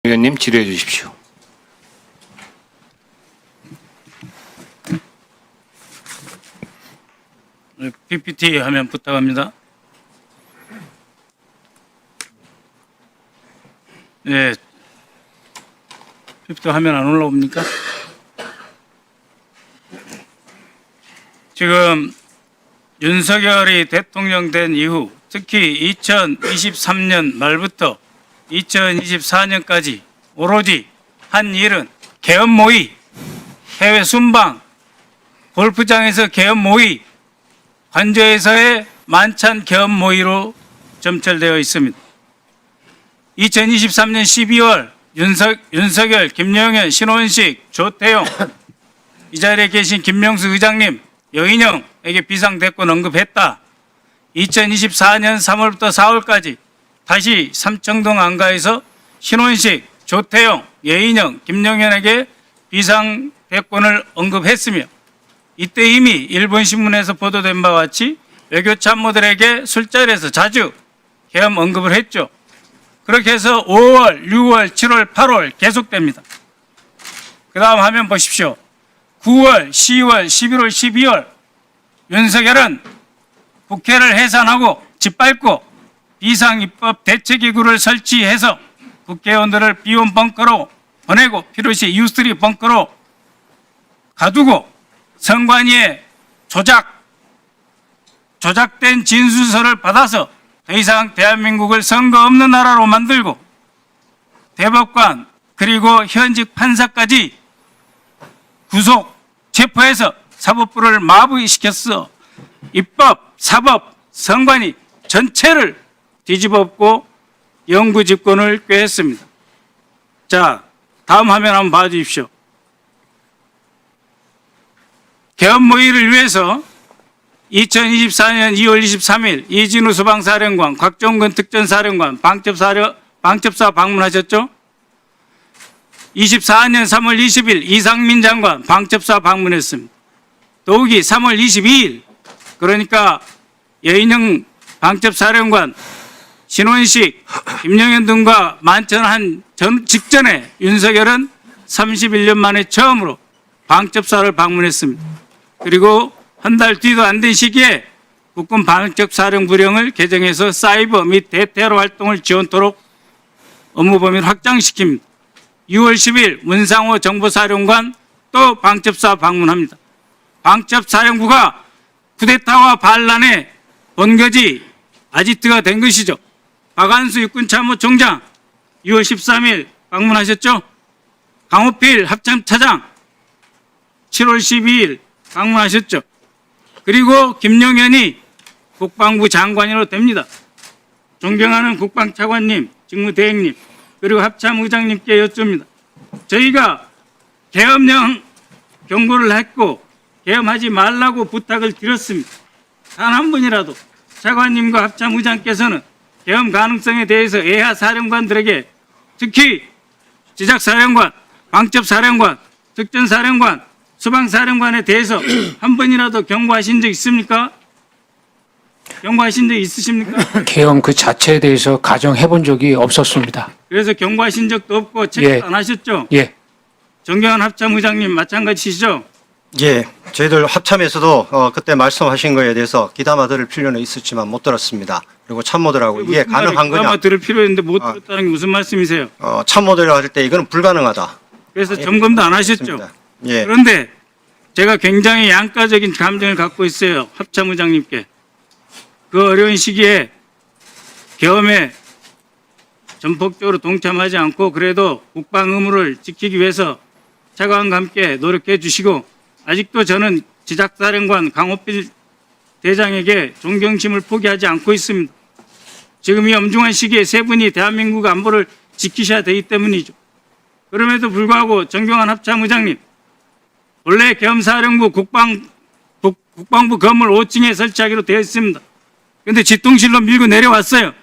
의원님 질의해 주십시오. PPT 화면 부탁합니다. 네. PPT 화면 안 올라옵니까? 지금 윤석열이 대통령 된 이후 특히 2023년 말부터 2024년까지 오로지 한 일은 계엄 모의, 해외 순방, 골프장에서 계엄 모의, 관저에서의 만찬 계엄 모의로 점철되어 있습니다. 2023년 12월 윤석열, 김영현, 신원식, 조태용, 이 자리에 계신 김명수 의장님, 여인영에게 비상대권 언급했다. 2024년 3월부터 4월까지 다시 삼청동 안가에서 신원식, 조태용, 여인영, 김영현에게 비상대권을 언급했으며 이때 이미 일본신문에서 보도된 바와 같이 외교참모들에게 술자리에서 자주 계엄 언급을 했죠. 그렇게 해서 5월, 6월, 7월, 8월 계속됩니다. 그 다음 화면 보십시오. 9월, 10월, 11월, 12월 윤석열은 국회를 해산하고 짓밟고 비상입법 대책기구를 설치해서 국회의원들을 비온 벙커로 보내고 필요시 U3 벙커로 가두고 선관위의 조작된 진술서를 받아서 더 이상 대한민국을 선거 없는 나라로 만들고 대법관 그리고 현직 판사까지 구속, 체포해서 사법부를 마비시켰어. 입법, 사법, 선관위 전체를 뒤집어엎고 영구집권을 꾀했습니다. 자, 다음 화면 한번 봐주십시오. 계엄 모의를 위해서 2024년 2월 23일 이진우 소방사령관, 곽종근 특전사령관 방첩사 방문하셨죠? 24년 3월 20일 이상민 장관 방첩사 방문했습니다. 더욱이 3월 22일 그러니까 여인영 방첩사령관, 신원식, 김영현 등과 만찬한 직전에 윤석열은 31년 만에 처음으로 방첩사를 방문했습니다. 그리고 한 달 뒤도 안 된 시기에 국군 방첩사령부령을 개정해서 사이버 및 대테러 활동을 지원토록 업무 범위를 확장시킵니다. 6월 10일 문상호 정보사령관 또 방첩사 방문합니다. 방첩사령부가 쿠데타와 반란의 본거지 아지트가 된 것이죠. 박한수 육군참모총장 6월 13일 방문하셨죠. 강호필 합참차장 7월 12일 방문하셨죠. 그리고 김용현이 국방부 장관으로 됩니다. 존경하는 국방차관님, 직무대행님, 그리고 합참의장님께 여쭙니다. 저희가 계엄령 경고를 했고 계엄하지 말라고 부탁을 드렸습니다. 단 한 분이라도 차관님과 합참의장께서는 계엄 가능성에 대해서 예하 사령관들에게 특히 지작사령관, 방첩사령관, 특전사령관, 소방사령관에 대해서 한 번이라도 경고하신 적 있습니까? 경고하신 적 있으십니까? 계엄 그 자체에 대해서 가정해 본 적이 없었습니다. 그래서 경고하신 적도 없고 체크도 안 하셨죠? 예. 정경환 합참의장님 마찬가지시죠? 예, 저희들 합참에서도 그때 말씀하신 거에 대해서 귀담아 들을 필요는 있었지만 못 들었습니다. 그리고 참모들하고 이게 가능한 거냐? 아마 들을 필요 있는데 못 들었다는 게 무슨 말씀이세요? 참모들과 할 때 이거는 불가능하다. 그래서 점검도 안 하셨죠? 그렇습니다. 예, 그런데 제가 굉장히 양가적인 감정을 갖고 있어요. 합참의장님께. 그 어려운 시기에 계엄에 전폭적으로 동참하지 않고 그래도 국방 의무를 지키기 위해서 차관과 함께 노력해 주시고 아직도 저는 지작사령관 강호필 대장에게 존경심을 포기하지 않고 있습니다. 지금 이 엄중한 시기에 세 분이 대한민국 안보를 지키셔야 되기 때문이죠. 그럼에도 불구하고 정경환 합참의장님, 원래 계엄사령부 국방부 건물 5층에 설치하기로 되어 있습니다. 그런데 집통실로 밀고 내려왔어요.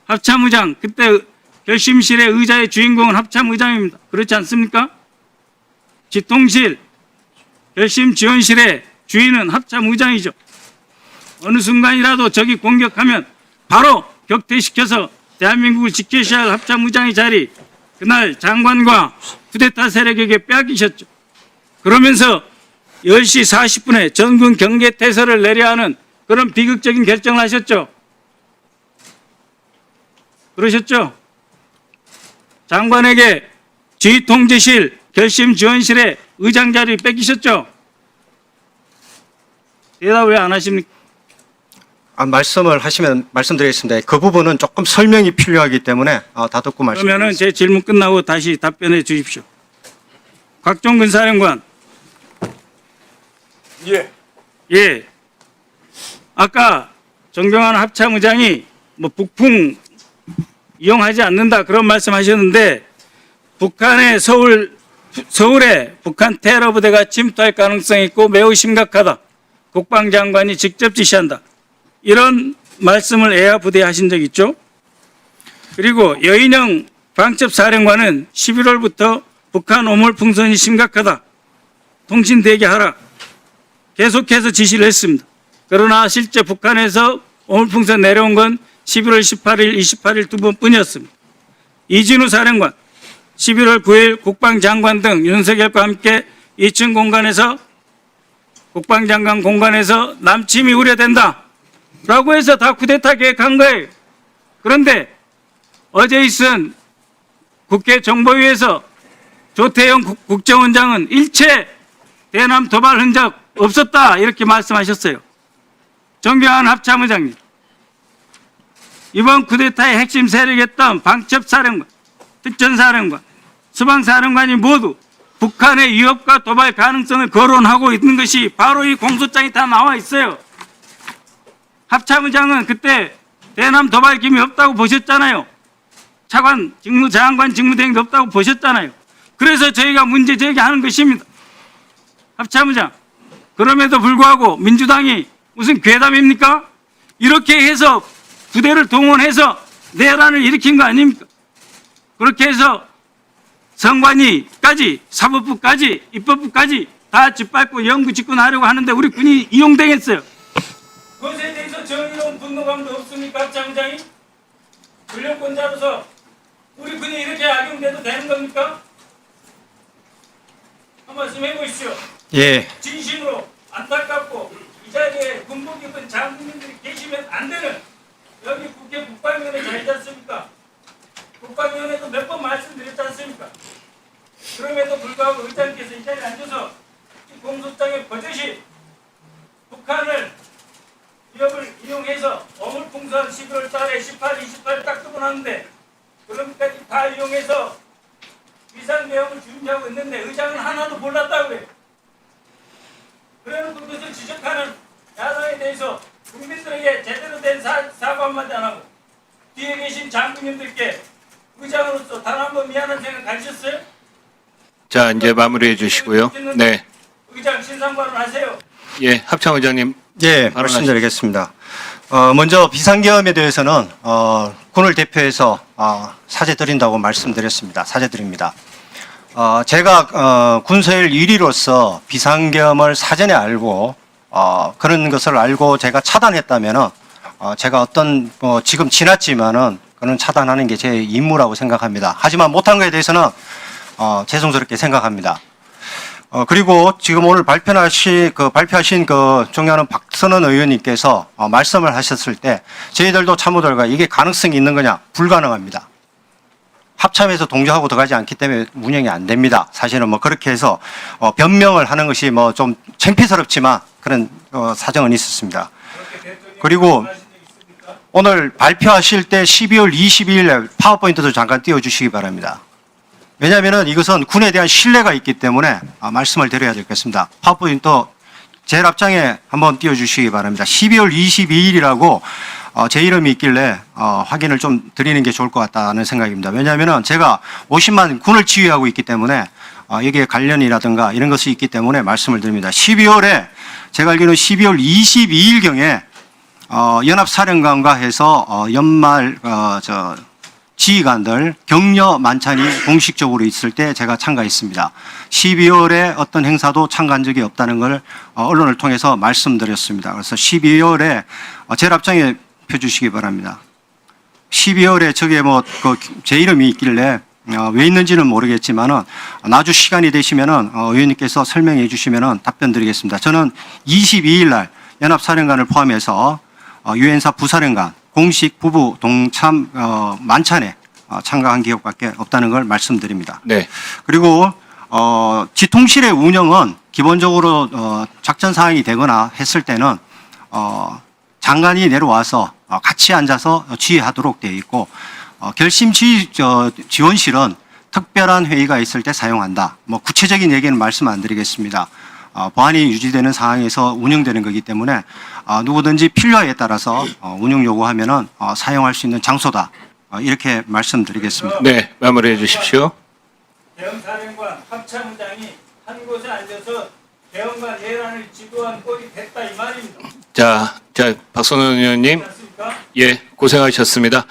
합참의장, 그때 결심실의 의자의 주인공은 합참의장입니다. 그렇지 않습니까? 집통실, 결심지원실의 주인은 합참의장이죠. 어느 순간이라도 적이 공격하면 바로 격퇴시켜서 대한민국을 지키셔야 할 합참의장의 자리, 그날 장관과 쿠데타 세력에게 빼앗기셨죠. 그러면서 10시 40분에 전군 경계 태세를 내려야 하는 그런 비극적인 결정을 하셨죠. 그러셨죠? 장관에게 지휘통제실 결심지원실에 의장 자리 뺏기셨죠? 대답을 왜 안 하십니까? 말씀을 하시면 말씀드리겠습니다. 그 부분은 조금 설명이 필요하기 때문에 다 듣고 그러면은 말씀드리겠습니다. 제 질문 끝나고 다시 답변해 주십시오. 곽종근 사령관. 예. 아까 정병환 합참의장이 뭐 북풍 이용하지 않는다 그런 말씀하셨는데 북한의 서울에 북한 테러 부대가 침투할 가능성이 있고 매우 심각하다. 국방장관이 직접 지시한다. 이런 말씀을 애야 부대에 하신 적 있죠? 그리고 여인영 방첩사령관은 11월부터 북한 오물풍선이 심각하다. 통신 대기하라. 계속해서 지시를 했습니다. 그러나 실제 북한에서 오물풍선 내려온 건 11월 18일, 28일 두 번뿐이었습니다. 이진우 사령관, 11월 9일 국방장관 등 윤석열과 함께 2층 공간에서 국방장관 공간에서 남침이 우려된다. 라고 해서 다 쿠데타 계획한 거예요. 그런데 어제 있은 국회 정보위에서 조태영 국정원장은 일체 대남 도발 흔적 없었다 이렇게 말씀하셨어요. 정병환 합참의장님, 이번 쿠데타의 핵심 세력이었던 방첩사령관, 특전사령관, 수방사령관이 모두 북한의 위협과 도발 가능성을 거론하고 있는 것이 바로 이 공소장이 다 나와 있어요. 합참의장은 그때 대남 도발 기미 없다고 보셨잖아요. 차관 직무, 장관 직무대행도 없다고 보셨잖아요. 그래서 저희가 문제 제기하는 것입니다. 합참의장, 그럼에도 불구하고 민주당이 무슨 괴담입니까? 이렇게 해서 부대를 동원해서 내란을 일으킨 거 아닙니까? 그렇게 해서 선관위까지 사법부까지 입법부까지 다 짓밟고 영구 집권하려고 하는데 우리 군이 이용당했어요. 그것에 대해서 정의로운 분노감도 없습니까? 합참의장이? 권력권자로서 우리 군이 이렇게 악용돼도 되는 겁니까? 한 말씀 해보십시오. 예, 진심으로 안타깝고 이 자리에 군복 입은 장군님들이 계시면 안 되는 여기 국회 국방위원회 자리지 않습니까? 국방위원회도 몇 번 말씀드렸지 않습니까? 그럼에도 불구하고 의장께서 이 자리에 앉아서 이 공소장의 버젓이 북한을 위협을 이용해서 어물풍선 11월 달에 18, 28을 딱 뜨고 났는데 그럼까지 다 이용해서 비상계엄을 준비하고 있는데 의장은 하나도 몰랐다고 해요. 그러는 그것을 지적하는 야당에 대해서 국민들에게 제대로 된 사과 한마디 안 하고 뒤에 계신 장군님들께 의장으로서 단 한 번 미안한 생각 가지셨어요? 자, 이제 마무리해 주시고요. 네. 의장 신상 발언하세요. 예, 합참의장님. 예, 말씀드리겠습니다. 먼저 비상계엄에 대해서는 군을 대표해서 사죄드린다고 말씀드렸습니다. 사죄드립니다. 제가 군서일 1위로서 비상계엄을 사전에 알고 그런 것을 알고 제가 차단했다면은 제가 어떤 지금 지났지만은 그는 차단하는 게 제 임무라고 생각합니다. 하지만 못한 것에 대해서는 죄송스럽게 생각합니다. 그리고 지금 오늘 발표하신 그 존경하는 박선원 의원님께서 말씀을 하셨을 때 저희들도 참모들과 이게 가능성이 있는 거냐? 불가능합니다. 합참에서 동조하고 들어가지 않기 때문에 운영이 안 됩니다. 사실은 뭐 그렇게 해서 변명을 하는 것이 뭐 좀 창피스럽지만 그런 사정은 있었습니다. 그리고 오늘 발표하실 때 12월 22일 파워포인트도 잠깐 띄워주시기 바랍니다. 왜냐하면 이것은 군에 대한 신뢰가 있기 때문에 말씀을 드려야 되겠습니다. 파워포인트 제일 앞장에 한번 띄워주시기 바랍니다. 12월 22일이라고 제 이름이 있길래 확인을 좀 드리는 게 좋을 것 같다는 생각입니다. 왜냐하면 제가 50만 군을 지휘하고 있기 때문에 여기에 관련이라든가 이런 것이 있기 때문에 말씀을 드립니다. 12월에 제가 알기로는 12월 22일경에 연합사령관과 해서 연말 지휘관들 격려 만찬이 공식적으로 있을 때 제가 참가했습니다. 12월에 어떤 행사도 참가한 적이 없다는 걸 언론을 통해서 말씀드렸습니다. 그래서 12월에 제일 앞장에 펴주시기 바랍니다. 12월에 저게 제 이름이 있길래 왜 있는지는 모르겠지만은 나중 시간이 되시면은 의원님께서 설명해 주시면은 답변 드리겠습니다. 저는 22일 날 연합사령관을 포함해서 유엔사 부사령관 공식 부부 동참 만찬에 참가한 기억밖에 없다는 걸 말씀드립니다. 네. 그리고 지통실의 운영은 기본적으로 작전 사항이 되거나 했을 때는 장관이 내려와서 같이 앉아서 지휘하도록 되어 있고 결심 지원실은 특별한 회의가 있을 때 사용한다. 뭐 구체적인 얘기는 말씀 안 드리겠습니다. 보안이 유지되는 상황에서 운영되는 거기 때문에 누구든지 필요에 따라서 운영 요구하면은 사용할 수 있는 장소다. 이렇게 말씀드리겠습니다. 네, 마무리해 주십시오. 대형사령관 합참의장이 한 곳에 앉아서 대형관 내란을 지도한 꼴이 됐다 이 말입니다. 자, 박선원 의원님, 맞습니까? 예, 고생하셨습니다.